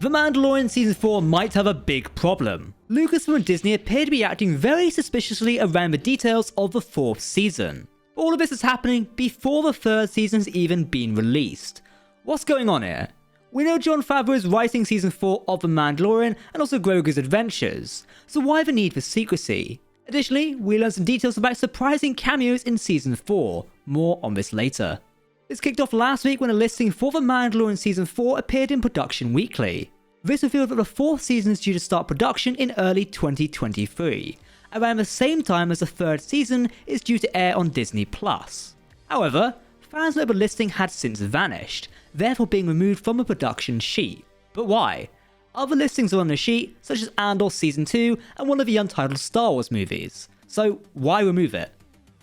The Mandalorian Season 4 might have a big problem. Lucasfilm and Disney appear to be acting very suspiciously around the details of the 4th season. All of this is happening before the 3rd season has even been released. What's going on here? We know Jon Favreau is writing Season 4 of The Mandalorian and also Grogu's adventures, so why the need for secrecy? Additionally, we learn some details about surprising cameos in Season 4, more on this later. This kicked off last week when a listing for The Mandalorian Season 4 appeared in Production Weekly. This revealed that the 4th season is due to start production in early 2023, around the same time as the 3rd season is due to air on Disney+. However, fans know the listing had since vanished, therefore being removed from the production sheet. But why? Other listings are on the sheet, such as Andor Season 2 and one of the untitled Star Wars movies, so why remove it?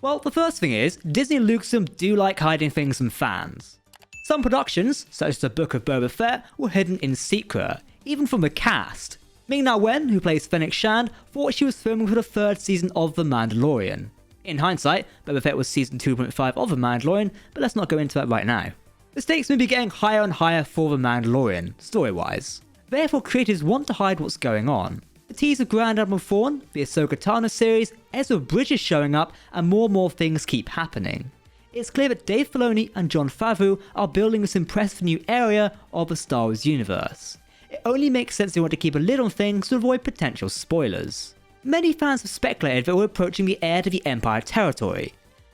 Well, the first thing is, Disney and Lucasfilm do like hiding things from fans. Some productions, such as the Book of Boba Fett, were hidden in secret, even from the cast. Ming-Na Wen, who plays Fennec Shand, thought she was filming for the 3rd season of The Mandalorian. In hindsight, Boba Fett was Season 2.5 of The Mandalorian, but let's not go into that right now. The stakes may be getting higher and higher for The Mandalorian, story-wise. Therefore, creators want to hide what's going on. The tease of Grand Admiral Thrawn, the Ahsoka Tano series, Ezra Bridger showing up, and more things keep happening. It's clear that Dave Filoni and Jon Favreau are building this impressive new area of the Star Wars universe. It only makes sense they want to keep a lid on things to avoid potential spoilers. Many fans have speculated that we're approaching the heir to the Empire territory.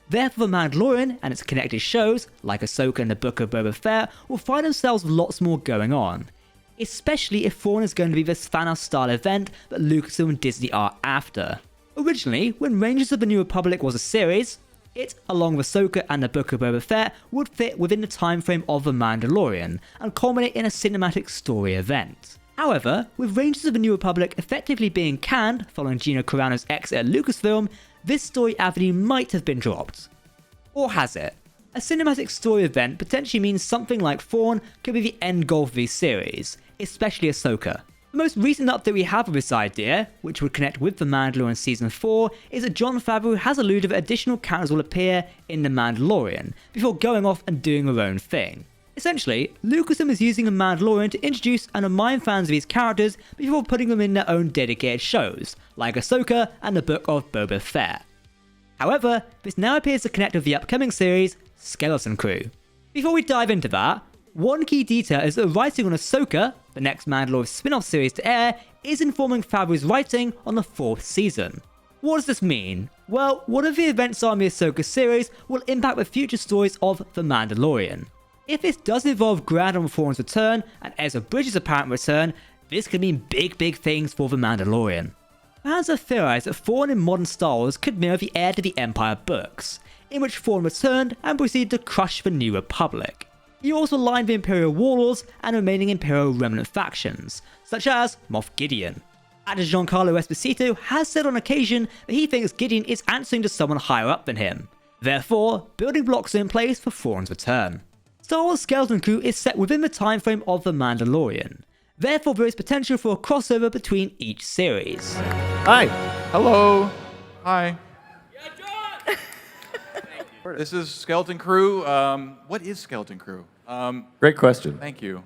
Therefore, The Mandalorian and its connected shows, like Ahsoka and the Book of Boba Fett, will find themselves with lots more going on. Especially if Thrawn is going to be this Thanos-style event that Lucasfilm and Disney are after. Originally, when Rangers of the New Republic was a series, it, along with Ahsoka and the Book of Boba Fett, would fit within the time frame of The Mandalorian and culminate in a cinematic story event. However, with Rangers of the New Republic effectively being canned following Gina Carano's exit at Lucasfilm, this story avenue might have been dropped. Or has it? A cinematic story event potentially means something like Thrawn could be the end goal for the series, especially Ahsoka. The most recent update we have of this idea, which would connect with The Mandalorian Season 4, is that Jon Favreau has alluded that additional characters will appear in The Mandalorian, before going off and doing their own thing. Essentially, Lucasfilm is using The Mandalorian to introduce and remind fans of these characters before putting them in their own dedicated shows, like Ahsoka and the Book of Boba Fett. However, this now appears to connect with the upcoming series, Skeleton Crew. Before we dive into that, one key detail is that the writing on Ahsoka, the next Mandalorian spin-off series to air, is informing Favreau's writing on the 4th season. What does this mean? Well, one of the events on the Ahsoka series will impact the future stories of The Mandalorian. If this does involve Grand Admiral Thrawn's return and Ezra Bridger's apparent return, this could mean big things for The Mandalorian. Fans have theorized that Thrawn in modern Star Wars could mirror the heir to the Empire books, in which Thrawn returned and proceeded to crush the New Republic. He also aligned the Imperial warlords and remaining Imperial remnant factions, such as Moff Gideon. Actor Giancarlo Esposito has said on occasion that he thinks Gideon is answering to someone higher up than him. Therefore, building blocks are in place for Thrawn's return. Star Wars Skeleton Crew is set within the time frame of The Mandalorian. Therefore, there is potential for a crossover between each series. Hi. Hello. Hi. Yeah, John! This is Skeleton Crew. What is Skeleton Crew? Great question. Thank you.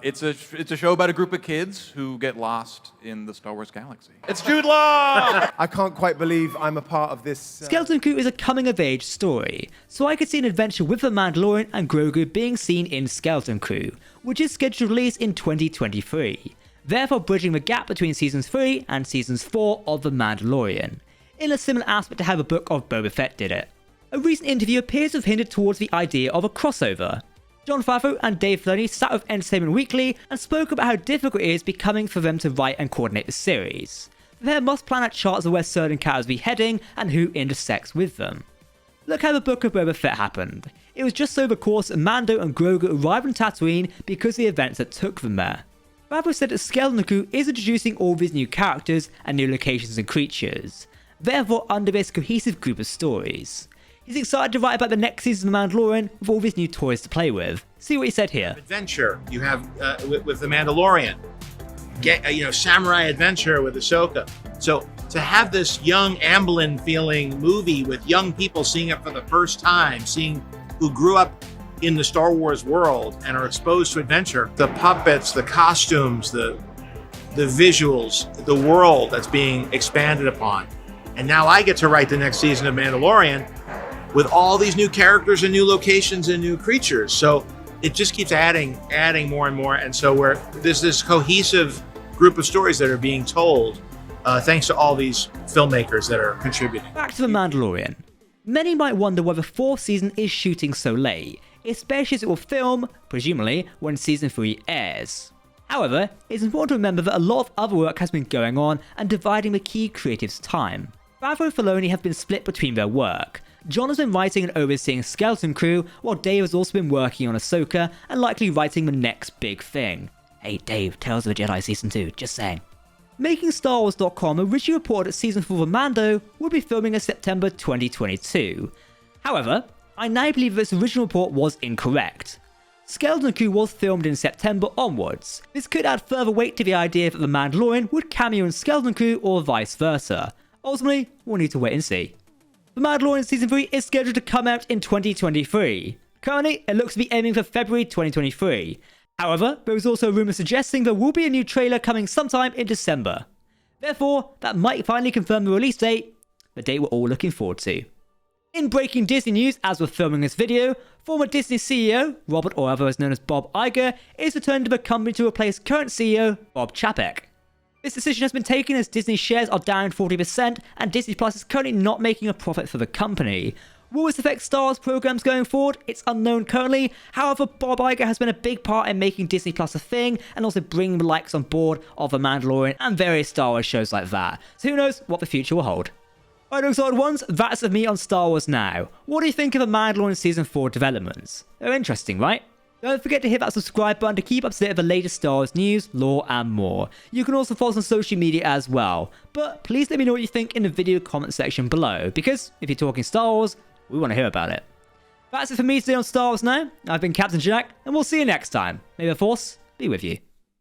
It's a show about a group of kids who get lost in the Star Wars galaxy. It's Jude Law! I can't quite believe I'm a part of this. Skeleton Crew is a coming-of-age story, so I could see an adventure with The Mandalorian and Grogu being seen in Skeleton Crew, which is scheduled to release in 2023, therefore bridging the gap between Seasons 3 and Seasons 4 of The Mandalorian, in a similar aspect to how the Book of Boba Fett did it. A recent interview appears to have hinted towards the idea of a crossover. Jon Favreau and Dave Filoni sat with Entertainment Weekly and spoke about how difficult it is becoming for them to write and coordinate the series. The pair must plan out charts of where certain characters will be heading and who intersects with them. Look how the Book of Boba Fett happened. It was just over the course that Mando and Grogu arrived on Tatooine because of the events that took them there. Favreau said that Skeleton Crew is introducing all these new characters and new locations and creatures, therefore under this cohesive group of stories. He's excited to write about the next season of The Mandalorian with all these new toys to play with. See what he said here. Adventure you have with The Mandalorian. Samurai adventure with Ahsoka. So to have this young Amblin feeling movie with young people seeing it for the first time, seeing who grew up, in the Star Wars world and are exposed to adventure, the puppets, the costumes, the visuals, the world that's being expanded upon. And now I get to write the next season of Mandalorian with all these new characters and new locations and new creatures. So it just keeps adding more and more. And so there's this cohesive group of stories that are being told thanks to all these filmmakers that are contributing. Back to The Mandalorian. Many might wonder why the 4th season is shooting so late, especially as it will film, presumably, when season 3 airs. However, it's important to remember that a lot of other work has been going on and dividing the key creatives' time. Favreau and Filoni have been split between their work. Jon has been writing and overseeing Skeleton Crew, while Dave has also been working on Ahsoka and likely writing the next big thing. Hey Dave, Tales of the Jedi Season 2, just saying. MakingStarWars.com originally reported that Season 4 of Mando would be filming in September 2022. However, I now believe this original report was incorrect. Skeleton Crew was filmed in September onwards. This could add further weight to the idea that The Mandalorian would cameo in Skeleton Crew or vice versa. Ultimately, we'll need to wait and see. The Mandalorian Season 3 is scheduled to come out in 2023. Currently, it looks to be aiming for February 2023. However, there is also a rumour suggesting there will be a new trailer coming sometime in December. Therefore, that might finally confirm the release date, the date we're all looking forward to. In breaking Disney news, as we're filming this video, former Disney CEO, Robert, or otherwise known as Bob Iger, is returning to the company to replace current CEO, Bob Chapek. This decision has been taken as Disney shares are down 40% and Disney Plus is currently not making a profit for the company. Will this affect Star Wars programs going forward? It's unknown currently. However, Bob Iger has been a big part in making Disney Plus a thing and also bringing the likes on board of The Mandalorian and various Star Wars shows like that. So who knows what the future will hold. Alright, excited ones, that's of me on Star Wars Now. What do you think of The Mandalorian Season 4 developments? They're interesting, right? Don't forget to hit that subscribe button to keep up to date with the latest Star Wars news, lore, and more. You can also follow us on social media as well. But please let me know what you think in the video comment section below, because if you're talking Star Wars, we want to hear about it. That's it for me today on Star Wars Now. I've been Captain Jack, and we'll see you next time. May the Force be with you.